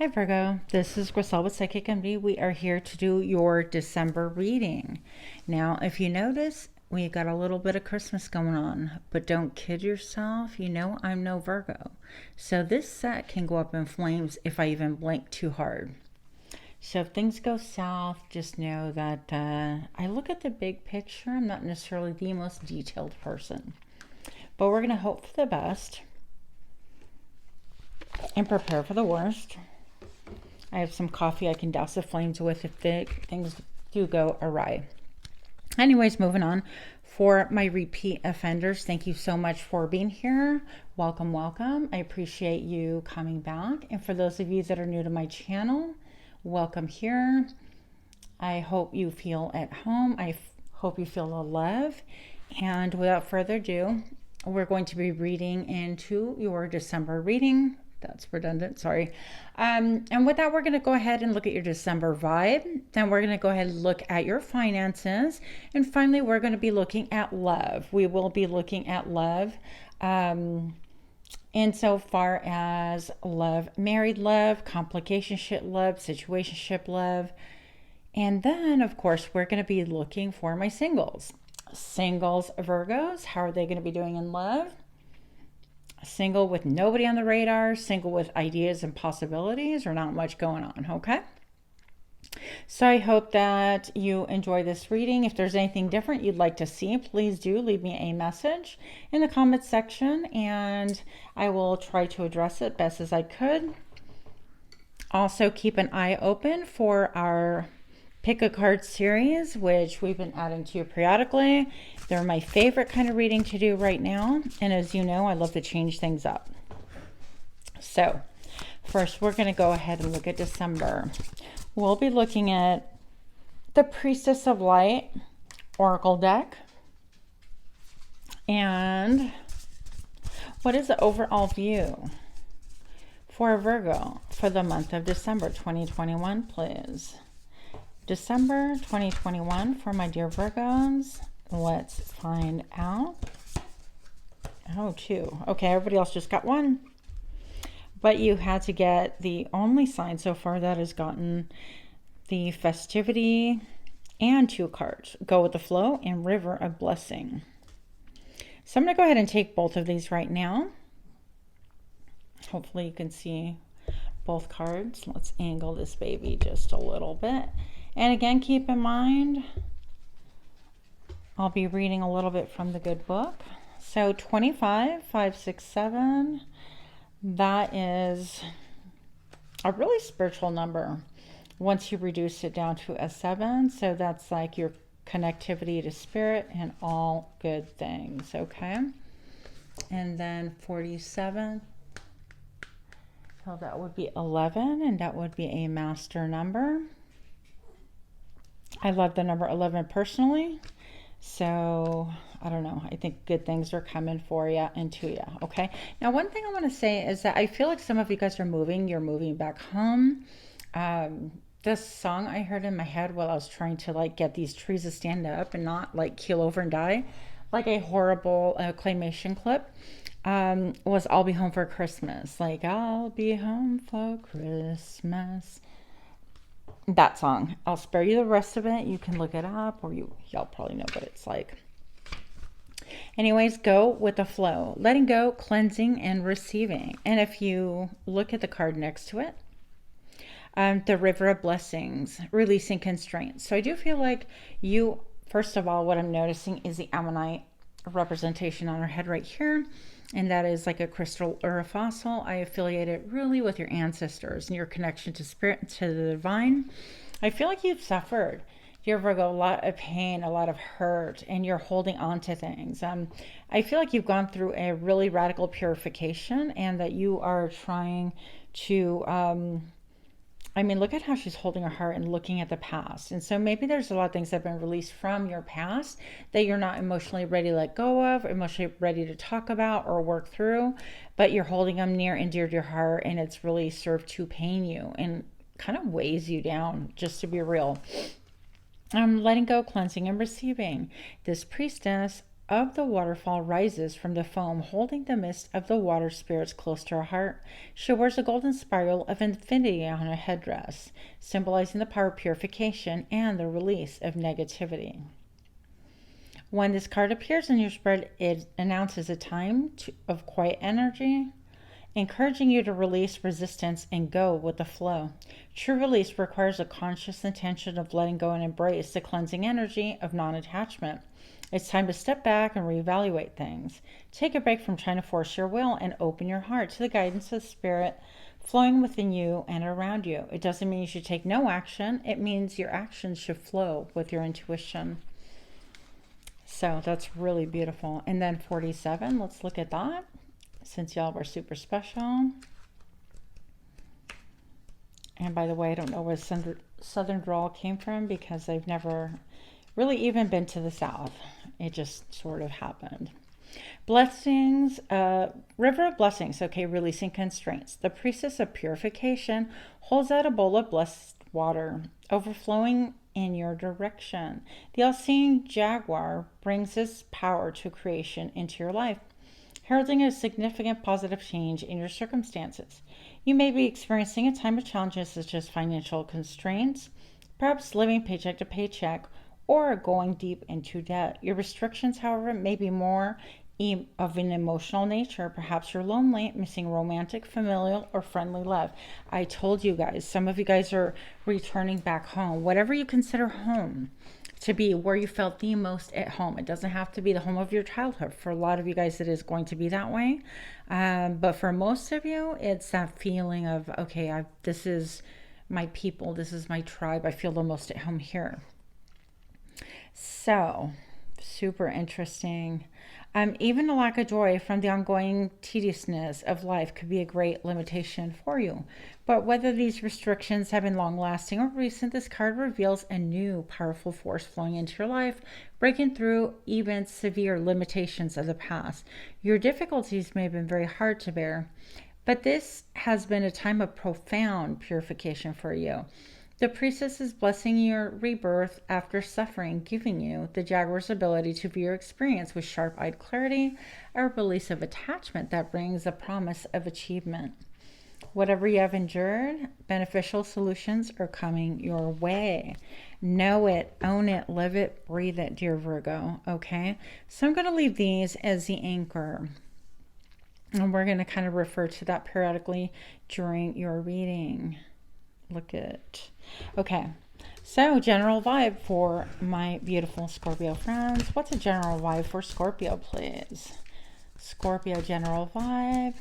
Hi Virgo, this is Griselle with Psychic MD. We are here to do your December reading. Now, if you notice, we got a little bit of Christmas going on, but don't kid yourself. You know I'm no Virgo. So this set can go up in flames if I even blink too hard. So if things go south, just know that I look at the big picture. I'm not necessarily the most detailed person, but we're going to hope for the best and prepare for the worst. I have some coffee I can douse the flames with if things do go awry. Anyways, moving on. For my repeat offenders, thank you so much for being here. Welcome, welcome. I appreciate you coming back. And for those of you that are new to my channel, welcome here. I hope you feel at home. I hope you feel the love. And without further ado, we're going to be reading into your December reading. That's redundant, sorry. And with that, we're going to go ahead and look at your December vibe. Then we're going to go ahead and look at your finances. And finally, we're going to be looking at love. We will be looking at love insofar as love, married love, complicationship love, situationship love. And then, of course, we're going to be looking for my singles. Singles, Virgos, how are they going to be doing in love? Single with nobody on the radar, single with ideas and possibilities, or not much going on, okay? So I hope that you enjoy this reading. If there's anything different you'd like to see, please do leave me a message in the comments section, and I will try to address it best as I could. Also, keep an eye open for our Pick a Card series, which we've been adding to periodically. They're my favorite kind of reading to do right now. And as you know, I love to change things up. So first, we're going to go ahead and look at December. We'll be looking at the Priestess of Light Oracle deck. And what is the overall view for Virgo for the month of December 2021, please? December 2021 for my dear Virgos. Let's find out. Oh, two. Okay, everybody else just got one. But you had to get the only sign so far that has gotten the festivity and two cards. Go with the flow and River of Blessing. So I'm going to go ahead and take both of these right now. Hopefully you can see both cards. Let's angle this baby just a little bit. And again, keep in mind, I'll be reading a little bit from the good book. So 25, 5, 6, 7, that is a really spiritual number once you reduce it down to a 7. So that's like your connectivity to spirit and all good things, okay? And then 47, so that would be 11, and that would be a master number. I love the number 11 personally. So, I don't know. I think good things are coming for you and to you. Okay. Now, one thing I want to say is that I feel like some of you guys are moving. You're moving back home. This song I heard in my head while I was trying to like get these trees to stand up and not like keel over and die, like a horrible claymation clip, was I'll Be Home for Christmas. Like, I'll be home for Christmas. That song. I'll spare you the rest of it. You can look it up, or y'all probably know what it's like. Anyways, go with the flow. Letting go, cleansing, and receiving. And if you look at the card next to it, the River of Blessings, releasing constraints. So I do feel like you, first of all, what I'm noticing is the ammonite representation on her head right here. And that is like a crystal or a fossil. I affiliate it really with your ancestors and your connection to spirit and to the divine. I feel like you've suffered, dear Virgo, a lot of pain, a lot of hurt, and you're holding on to things. I feel like you've gone through a really radical purification, and that you are trying to I mean, look at how she's holding her heart and looking at the past. And so maybe there's a lot of things that have been released from your past that you're not emotionally ready to let go of, emotionally ready to talk about or work through, but you're holding them near and dear to your heart, and it's really served to pain you and kind of weighs you down, just to be real. Letting go, cleansing, and receiving. This Priestess of the waterfall rises from the foam, holding the mist of the water spirits close to her heart. She wears a golden spiral of infinity on her headdress, symbolizing the power of purification and the release of negativity. When this card appears in your spread, it announces a time of quiet energy, encouraging you to release resistance and go with the flow. True release requires a conscious intention of letting go and embrace the cleansing energy of non-attachment. It's time to step back and reevaluate things. Take a break from trying to force your will and open your heart to the guidance of Spirit flowing within you and around you. It doesn't mean you should take no action. It means your actions should flow with your intuition. So that's really beautiful. And then 47, let's look at that, since y'all were super special. And by the way, I don't know where Southern drawl came from, because I've never really even been to the South. It just sort of happened. Blessings, river of blessings. Okay, releasing constraints. The priestess of purification holds out a bowl of blessed water, overflowing in your direction. The all-seeing jaguar brings this power to creation into your life, heralding a significant positive change in your circumstances. You may be experiencing a time of challenges such as financial constraints, perhaps living paycheck to paycheck, or going deep into debt. Your restrictions, however, may be more of an emotional nature. Perhaps you're lonely, missing romantic, familial, or friendly love. I told you guys, some of you guys are returning back home. Whatever you consider home to be, where you felt the most at home. It doesn't have to be the home of your childhood. For a lot of you guys, it is going to be that way. But for most of you, it's that feeling of, okay, this is my people. This is my tribe. I feel the most at home here. So, super interesting. Even a lack of joy from the ongoing tediousness of life could be a great limitation for you. But whether these restrictions have been long-lasting or recent, this card reveals a new powerful force flowing into your life, breaking through even severe limitations of the past. Your difficulties may have been very hard to bear, but this has been a time of profound purification for you. The priestess is blessing your rebirth after suffering, giving you the jaguar's ability to view your experience with sharp-eyed clarity, a release of attachment that brings a promise of achievement. Whatever you have endured, beneficial solutions are coming your way. Know it, own it, live it, breathe it, dear Virgo, okay? So I'm going to leave these as the anchor. And we're going to kind of refer to that periodically during your reading. Look at, okay, so general vibe for my beautiful Scorpio friends. What's a general vibe for Scorpio, please? Scorpio general vibe.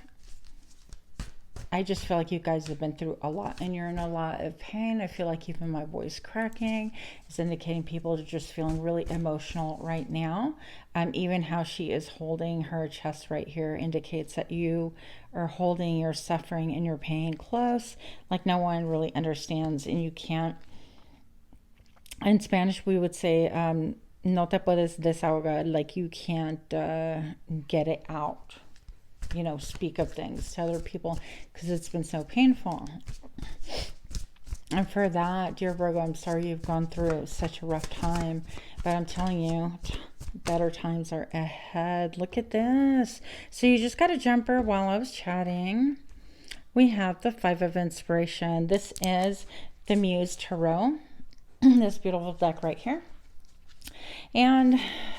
I just feel like you guys have been through a lot and you're in a lot of pain. I feel like even my voice cracking is indicating people are just feeling really emotional right now. Even how she is holding her chest right here indicates that you are holding your suffering and your pain close, like no one really understands, and you can't. In Spanish, we would say, no te puedes desahogar, like you can't get it out. You know, speak of things to other people because it's been so painful. And for that, dear Virgo, I'm sorry you've gone through such a rough time, but I'm telling you, better times are ahead. Look at this. So you just got a jumper while I was chatting. We have the Five of Inspiration. This is the Muse Tarot. This beautiful deck right here. And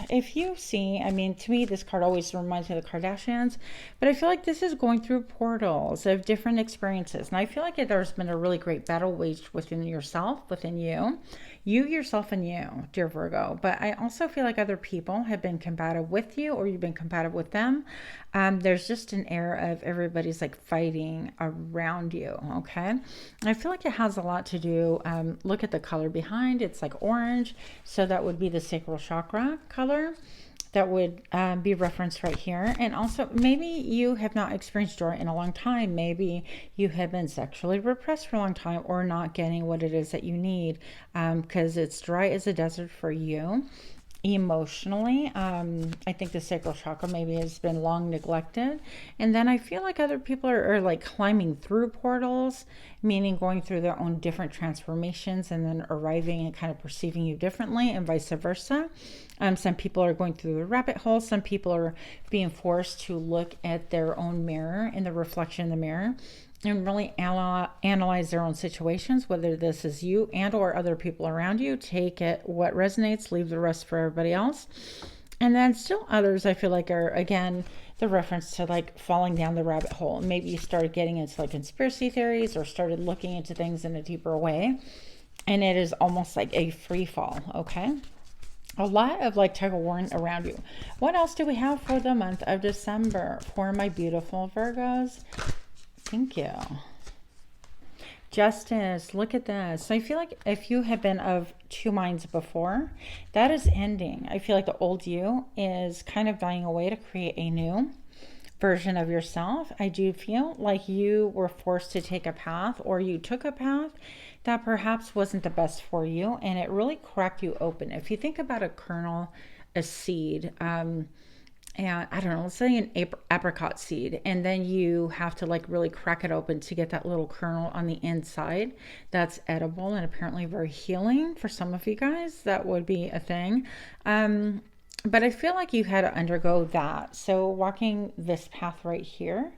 if you see, I mean, to me, this card always reminds me of the Kardashians, but I feel like this is going through portals of different experiences. And I feel like there's been a really great battle waged within yourself, within you yourself and you, dear Virgo. But I also feel like other people have been combative with you, or you've been combative with them. There's just an air of everybody's like fighting around you, okay? And I feel like it has a lot to do, look at the color behind, it's like orange, so that would be the sacral chakra color. That would be referenced right here. And also, maybe you have not experienced joy in a long time. Maybe you have been sexually repressed for a long time, or not getting what it is that you need because it's dry as a desert for you. emotionally. I think the sacral chakra maybe has been long neglected. And then I feel like other people are like climbing through portals, meaning going through their own different transformations and then arriving and kind of perceiving you differently, and vice versa. Some people are going through the rabbit hole. Some people are being forced to look at their own mirror and the reflection in the mirror and really analyze their own situations, whether this is you and or other people around you. Take it what resonates, leave the rest for everybody else. And then still others I feel like are, again, the reference to like falling down the rabbit hole. Maybe you started getting into like conspiracy theories or started looking into things in a deeper way, and it is almost like a free fall. Okay, a lot of like tug of war around you. What else do we have for the month of December for my beautiful Virgos? Thank you. Justice, look at this. So I feel like if you have been of two minds before, that is ending. I feel like the old you is kind of dying away to create a new version of yourself. I do feel like you were forced to take a path, or you took a path that perhaps wasn't the best for you, and it really cracked you open. If you think about a kernel, a seed, and I don't know, let's say an apricot seed, and then you have to like really crack it open to get that little kernel on the inside that's edible and apparently very healing for some of you guys. That would be a thing. But I feel like you had to undergo that. So walking this path right here,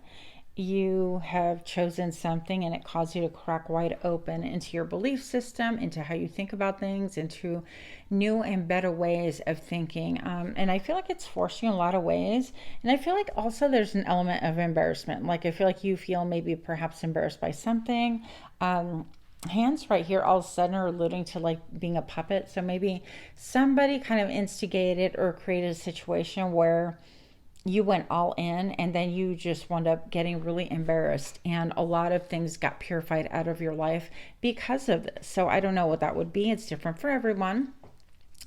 you have chosen something and it caused you to crack wide open into your belief system, into how you think about things, into new and better ways of thinking. And I feel like it's forced you in a lot of ways. And I feel like also there's an element of embarrassment. Like I feel like you feel maybe perhaps embarrassed by something. Hands right here all of a sudden are alluding to like being a puppet. So maybe somebody kind of instigated or created a situation where you went all in, and then you just wound up getting really embarrassed, and a lot of things got purified out of your life because of this. So I don't know what that would be. It's different for everyone,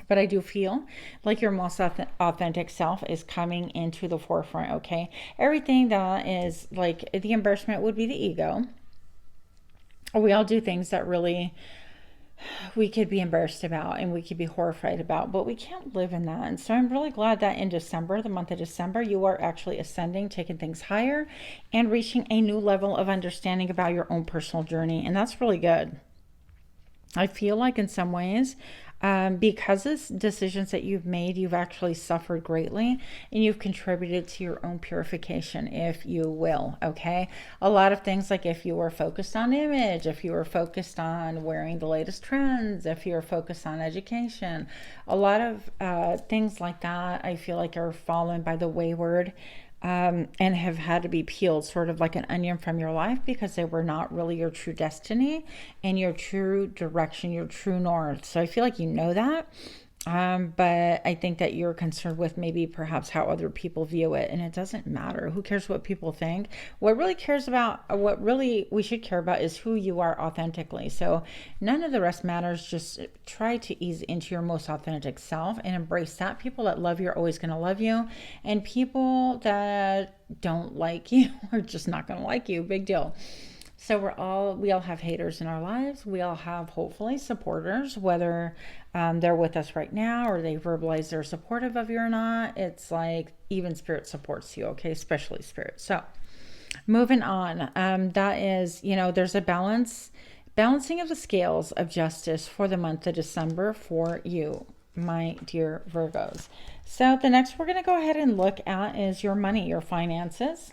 but I do feel like your most authentic self is coming into the forefront. Okay, everything that is like the embarrassment would be the ego. We all do things that really we could be embarrassed about and we could be horrified about, but we can't live in that. And so I'm really glad that in December, the month of December, you are actually ascending, taking things higher, and reaching a new level of understanding about your own personal journey. And that's really good. I feel like in some ways, because of decisions that you've made, you've actually suffered greatly, and you've contributed to your own purification, if you will. Okay, a lot of things, like if you were focused on image, if you were focused on wearing the latest trends, if you're focused on education, a lot of things like that I feel like are fallen by the wayward, and have had to be peeled sort of like an onion from your life, because they were not really your true destiny and your true direction, your true north. So I feel like you know that. But I think that you're concerned with maybe perhaps how other people view it, and it doesn't matter. Who cares what people think? What really we should care about is who you are authentically. So none of the rest matters. Just try to ease into your most authentic self and embrace that. People that love you are always going to love you, and people that don't like you are just not going to like you. Big deal. So we all have haters in our lives. We all have, hopefully, supporters, whether they're with us right now or they verbalize they're supportive of you or not. It's like even spirit supports you, okay? Especially spirit. So moving on, that is, there's a balancing of the scales of justice for the month of December for you, my dear Virgos. So the next we're going to go ahead and look at is your money, your finances.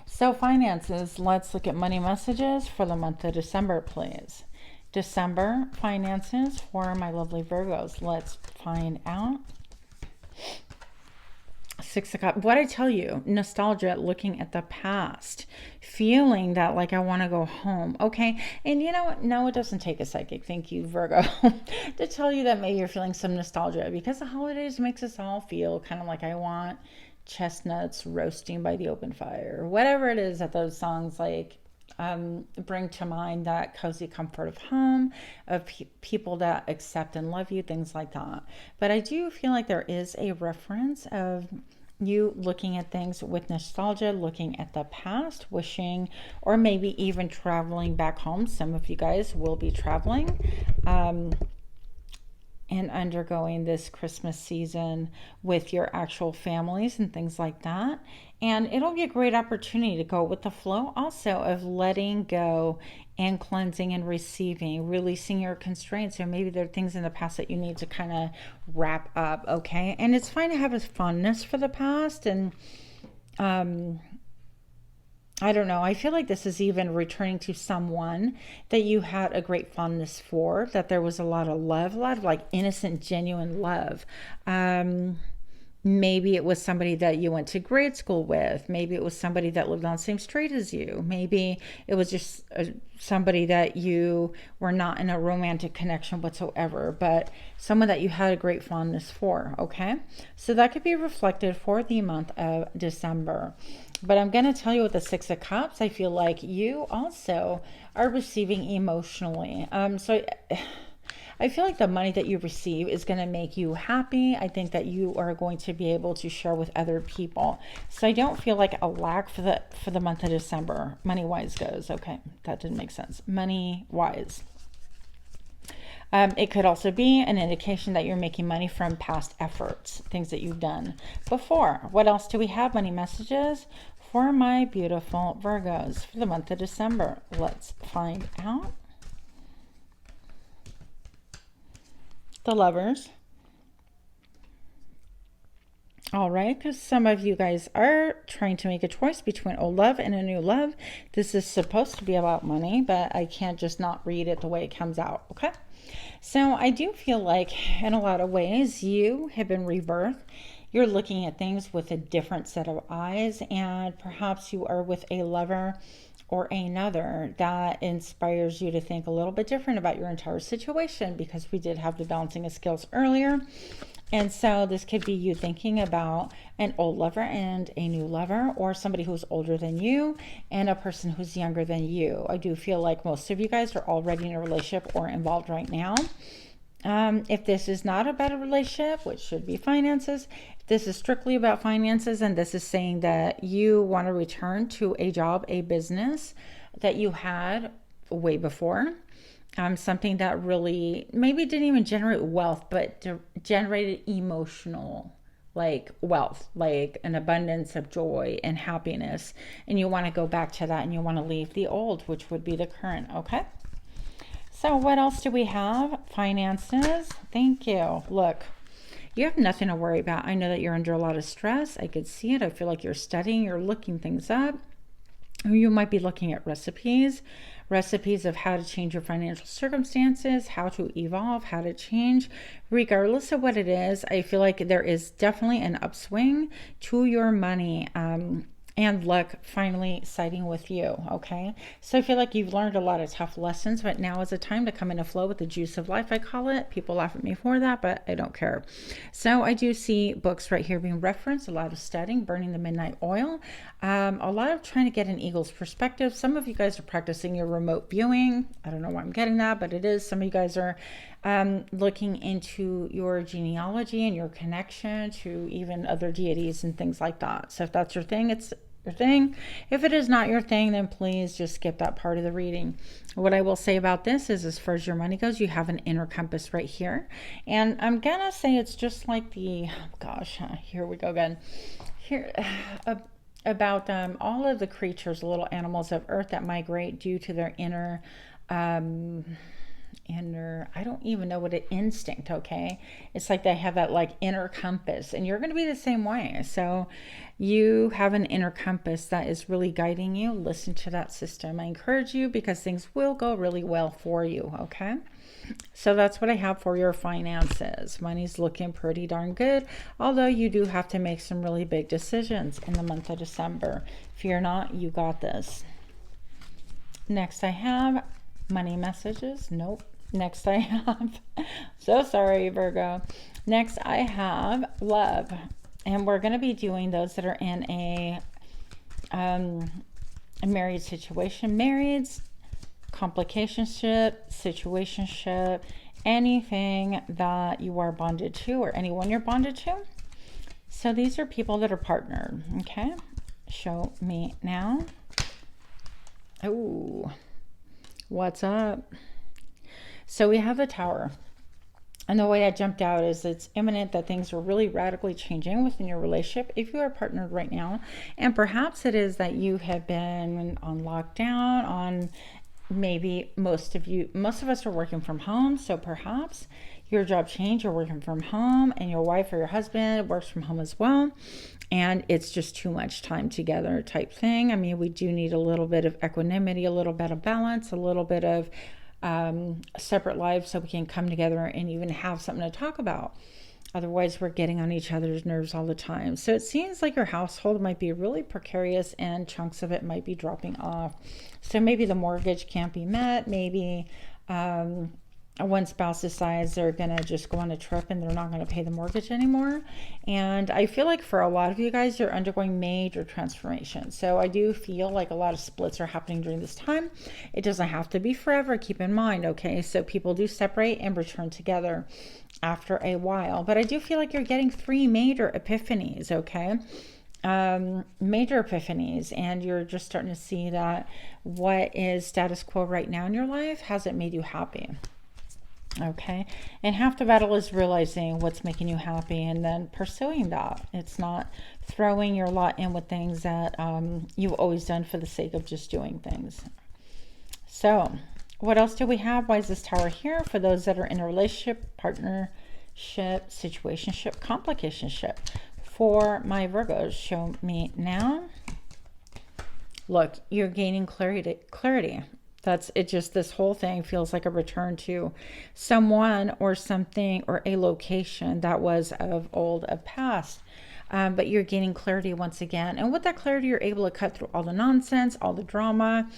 So finances, let's look at money messages for the month of December, please. December finances for my lovely Virgos. Let's find out. 6 of Cups. What I tell you, nostalgia, looking at the past, feeling that like I want to go home. Okay. And you know what? No, it doesn't take a psychic. Thank you, Virgo, to tell you that maybe you're feeling some nostalgia, because the holidays makes us all feel kind of like I want chestnuts roasting by the open fire, whatever it is that those songs like bring to mind, that cozy comfort of home, of people that accept and love you, things like that. But I do feel like there is a reference of you looking at things with nostalgia, looking at the past, wishing, or maybe even traveling back home. Some of you guys will be traveling. and undergoing this Christmas season with your actual families and things like that. And it'll be a great opportunity to go with the flow also of letting go and cleansing and receiving, releasing your constraints. Or maybe there are things in the past that you need to kind of wrap up, okay? And it's fine to have a fondness for the past. And I don't know. I feel like this is even returning to someone that you had a great fondness for, that there was a lot of love, a lot of like innocent, genuine love. Maybe it was somebody that you went to grade school with. Maybe it was somebody that lived on the same street as you. Maybe it was just somebody that you were not in a romantic connection whatsoever, but someone that you had a great fondness for, okay? So that could be reflected for the month of December. But I'm going to tell you with the Six of Cups, I feel like you also are receiving emotionally. So I feel like the money that you receive is going to make you happy. I think that you are going to be able to share with other people. So I don't feel like a lack for the month of December, money-wise goes. Okay, that didn't make sense. Money-wise. It could also be an indication that you're making money from past efforts, things that you've done before. What else do we have? Money messages for my beautiful Virgos for the month of December. Let's find out. The Lovers. All right, because some of you guys are trying to make a choice between old love and a new love. This is supposed to be about money, but I can't just not read it the way it comes out, okay? So I do feel like in a lot of ways you have been rebirthed. You're looking at things with a different set of eyes, and perhaps you are with a lover or another that inspires you to think a little bit different about your entire situation, because we did have the balancing of scales earlier. And so this could be you thinking about an old lover and a new lover, or somebody who's older than you and a person who's younger than you. I do feel like most of you guys are already in a relationship or involved right now. If this is not about a relationship, which should be finances, if this is strictly about finances, and this is saying that you want to return to a job, a business that you had way before, something that really maybe didn't even generate wealth, but generated emotional like wealth, like an abundance of joy and happiness, and you want to go back to that, and you want to leave the old, which would be the current, okay? So what else do we have? Finances. Thank you. Look, you have nothing to worry about. I know that you're under a lot of stress. I could see it. I feel like you're studying, you're looking things up. You might be looking at recipes of how to change your financial circumstances, how to evolve, how to change. Regardless of what it is, I feel like there is definitely an upswing to your money. And luck finally siding with you, okay? So I feel like you've learned a lot of tough lessons, but now is a time to come in a flow with the juice of life, I call it. People laugh at me for that, but I don't care. So I do see books right here being referenced, a lot of studying, burning the midnight oil, a lot of trying to get an eagle's perspective. Some of you guys are practicing your remote viewing. I don't know why I'm getting that, but it is. Some of you guys are looking into your genealogy and your connection to even other deities and things like that. So if that's your thing, it's your thing. If it is not your thing, then please just skip that part of the reading. What I will say about this is, as far as your money goes, you have an inner compass right here. And I'm gonna say it's just like the, gosh, here we go again. Here, about all of the creatures, little animals of earth that migrate due to their inner, I don't even know what an instinct, okay? It's like they have that like inner compass, and you're going to be the same way. So you have an inner compass that is really guiding you. Listen to that system. I encourage you, because things will go really well for you, okay? So that's what I have for your finances. Money's looking pretty darn good, although you do have to make some really big decisions in the month of December. Fear not, you got this. Next I have money messages. Nope. Next I have, so sorry, Virgo. Next I have love. And we're going to be doing those that are in a married situation, marrieds, complicationship, situationship, anything that you are bonded to or anyone you're bonded to. So these are people that are partnered, okay? Show me now. Oh, what's up? So we have the Tower. And the way that jumped out is it's imminent that things are really radically changing within your relationship if you are partnered right now. And perhaps it is that you have been on lockdown, on maybe most of us are working from home. So perhaps your job changed, you're working from home, and your wife or your husband works from home as well. And it's just too much time together type thing. I mean, we do need a little bit of equanimity, a little bit of balance, a little bit of separate lives so we can come together and even have something to talk about. Otherwise, we're getting on each other's nerves all the time. So it seems like your household might be really precarious and chunks of it might be dropping off. So maybe the mortgage can't be met. Maybe one spouse decides they're going to just go on a trip and they're not going to pay the mortgage anymore. And I feel like for a lot of you guys, you're undergoing major transformation. So I do feel like a lot of splits are happening during this time. It doesn't have to be forever, keep in mind, okay? So people do separate and return together after a while. But I do feel like you're getting 3 major epiphanies, okay? Major epiphanies, and you're just starting to see that what is status quo right now in your life hasn't made you happy. Okay, and half the battle is realizing what's making you happy and then pursuing that. It's not throwing your lot in with things that you've always done for the sake of just doing things. So what else do we have? Why is this Tower here? For those that are in a relationship, partnership, situationship, complicationship. For my Virgos, show me now. Look, you're gaining clarity. That's it. Just this whole thing feels like a return to someone or something or a location that was of old, of past. But you're gaining clarity once again. And with that clarity, you're able to cut through all the nonsense, all the drama,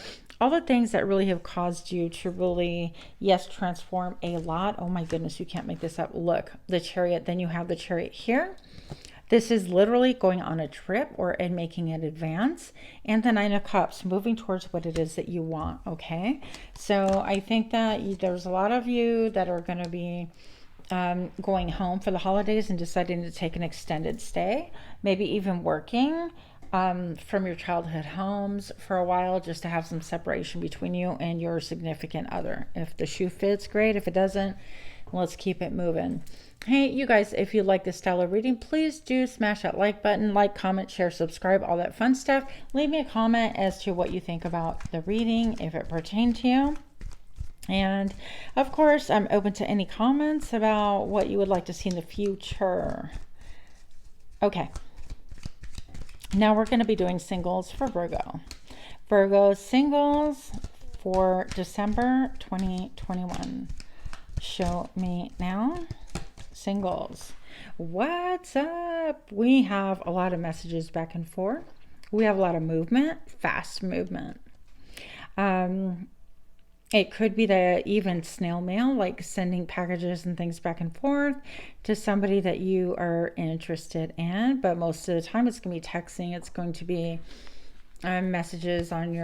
all the things that really have caused you to really, yes, transform a lot. Oh my goodness, you can't make this up. Look, the Chariot, then you have the Chariot here. This is literally going on a trip or and making an advance. And the 9 of Cups, moving towards what it is that you want, okay? So I think that there's a lot of you that are going to be going home for the holidays and deciding to take an extended stay. Maybe even working from your childhood homes for a while just to have some separation between you and your significant other. If the shoe fits, great. If it doesn't, let's keep it moving. Hey, you guys, if you like this style of reading, please do smash that like button, like, comment, share, subscribe, all that fun stuff. Leave me a comment as to what you think about the reading, if it pertained to you. And of course, I'm open to any comments about what you would like to see in the future. Okay. Now we're going to be doing singles for Virgo. Virgo singles for December 2021. Show me now. Singles. What's up? We have a lot of messages back and forth. We have a lot of movement, fast movement. It could be the even snail mail, like sending packages and things back and forth to somebody that you are interested in. But most of the time it's going to be texting. It's going to be messages on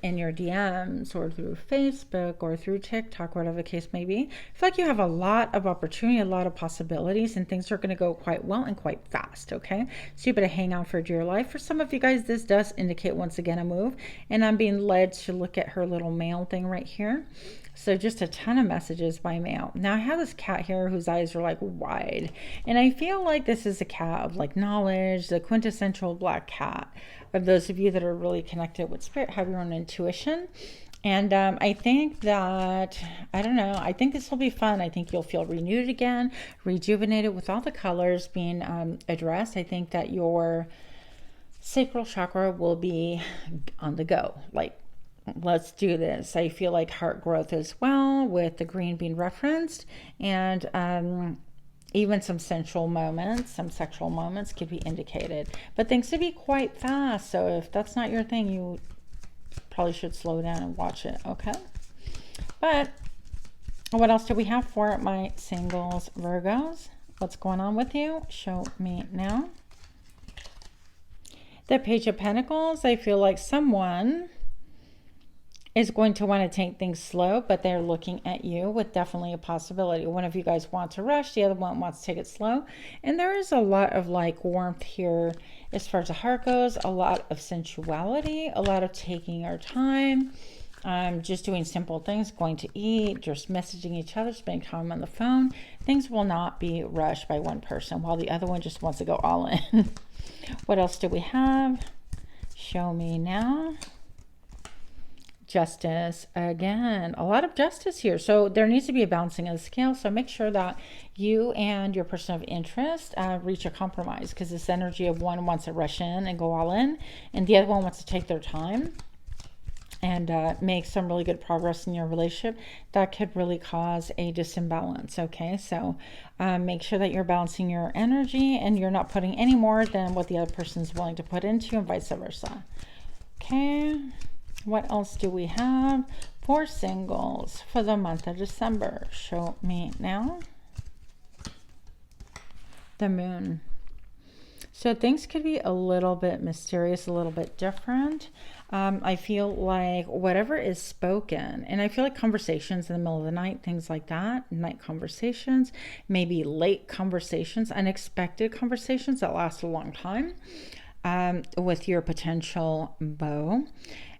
in your DMs or through Facebook or through TikTok, whatever the case may be. I feel like you have a lot of opportunity, a lot of possibilities, and things are going to go quite well and quite fast, okay? So you better hang out for dear life. For some of you guys, this does indicate once again a move, and I'm being led to look at her little mail thing right here. So just a ton of messages by mail. Now I have this cat here whose eyes are like wide, and I feel like this is a cat of like knowledge, the quintessential black cat. For those of you that are really connected with spirit, have your own intuition. And I think that, I don't know, I think this will be fun. I think you'll feel renewed again, rejuvenated with all the colors being addressed. I think that your sacral chakra will be on the go. Like, let's do this. I feel like heart growth as well, with the green being referenced. And even some sensual moments, some sexual moments could be indicated. But things could be quite fast. So if that's not your thing, you probably should slow down and watch it, okay? But what else do we have for my singles Virgos? What's going on with you? Show me now. The Page of Pentacles. I feel like someone is going to want to take things slow, but they're looking at you with definitely a possibility. One of you guys wants to rush, the other one wants to take it slow. And there is a lot of like warmth here as far as the heart goes, a lot of sensuality, a lot of taking our time, just doing simple things, going to eat, just messaging each other, spending time on the phone. Things will not be rushed by one person while the other one just wants to go all in. What else do we have? Show me now. Justice again, a lot of justice here. So there needs to be a balancing of the scale. So make sure that you and your person of interest reach a compromise, because this energy of one wants to rush in and go all in, and the other one wants to take their time and make some really good progress in your relationship. That could really cause a disimbalance. Okay, so make sure that you're balancing your energy and you're not putting any more than what the other person is willing to put into, and vice versa. Okay, what else do we have for singles for the month of December? Show me now. The moon. So things could be a little bit mysterious, a little bit different. I feel like whatever is spoken, and I feel like conversations in the middle of the night, things like that, night conversations, maybe late conversations, unexpected conversations that last a long time with your potential beau.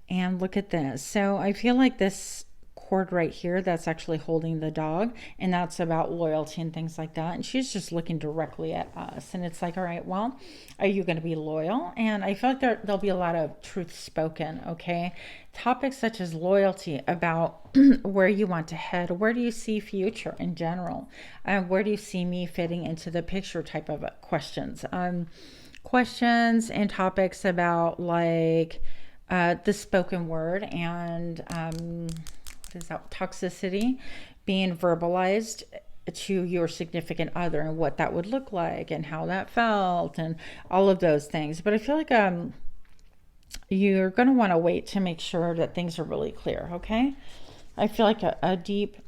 And look at this. So I feel like this cord right here, that's actually holding the dog, and that's about loyalty and things like that. And she's just looking directly at us, and it's like, all right, well, are you going to be loyal? And I feel like there'll be a lot of truth spoken. Okay, topics such as loyalty, about where you want to head, where do you see future in general, where do you see me fitting into the picture, type of questions. Questions and topics about like the spoken word, and what is that, toxicity being verbalized to your significant other, and what that would look like and how that felt and all of those things. But I feel like you're going to want to wait to make sure that things are really clear. Okay, I feel like a deep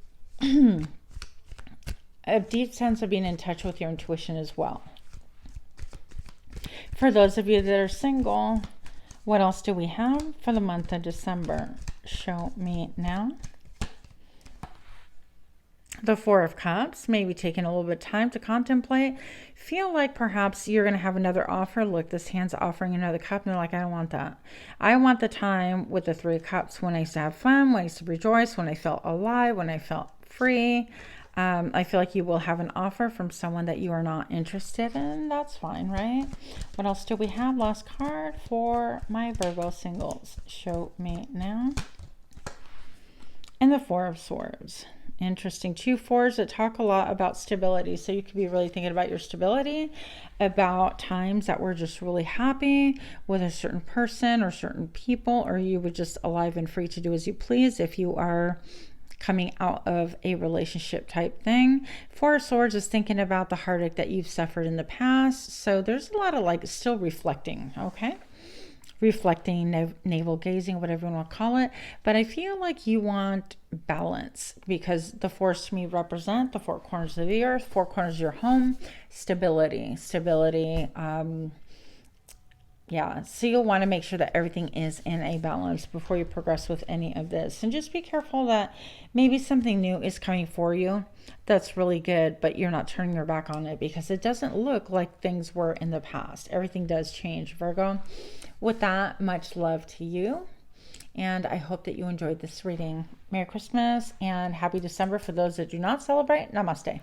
a deep sense of being in touch with your intuition as well. For those of you that are single, what else do we have for the month of December? Show me now. The Four of Cups, maybe taking a little bit of time to contemplate. Feel like perhaps you're going to have another offer. Look, this hand's offering another cup, and they're like, I don't want that. I want the time with the Three of Cups when I used to have fun, when I used to rejoice, when I felt alive, when I felt free. I feel like you will have an offer from someone that you are not interested in. That's fine, right? What else do we have? Last card for my Virgo singles. Show me now. And the Four of Swords. Interesting. 2 4s that talk a lot about stability. So you could be really thinking about your stability, about times that we're just really happy with a certain person or certain people, or you were just alive and free to do as you please if you are coming out of a relationship type thing. Four of Swords is thinking about the heartache that you've suffered in the past. So there's a lot of like still reflecting, okay? Reflecting, navel gazing, whatever you want to call it. But I feel like you want balance, because the fours to me represent the 4 corners of the earth, 4 corners of your home, stability. Yeah, so you'll want to make sure that everything is in a balance before you progress with any of this. And just be careful that maybe something new is coming for you that's really good, but you're not turning your back on it, because it doesn't look like things were in the past. Everything does change, Virgo. With that, much love to you. And I hope that you enjoyed this reading. Merry Christmas and Happy December for those that do not celebrate. Namaste.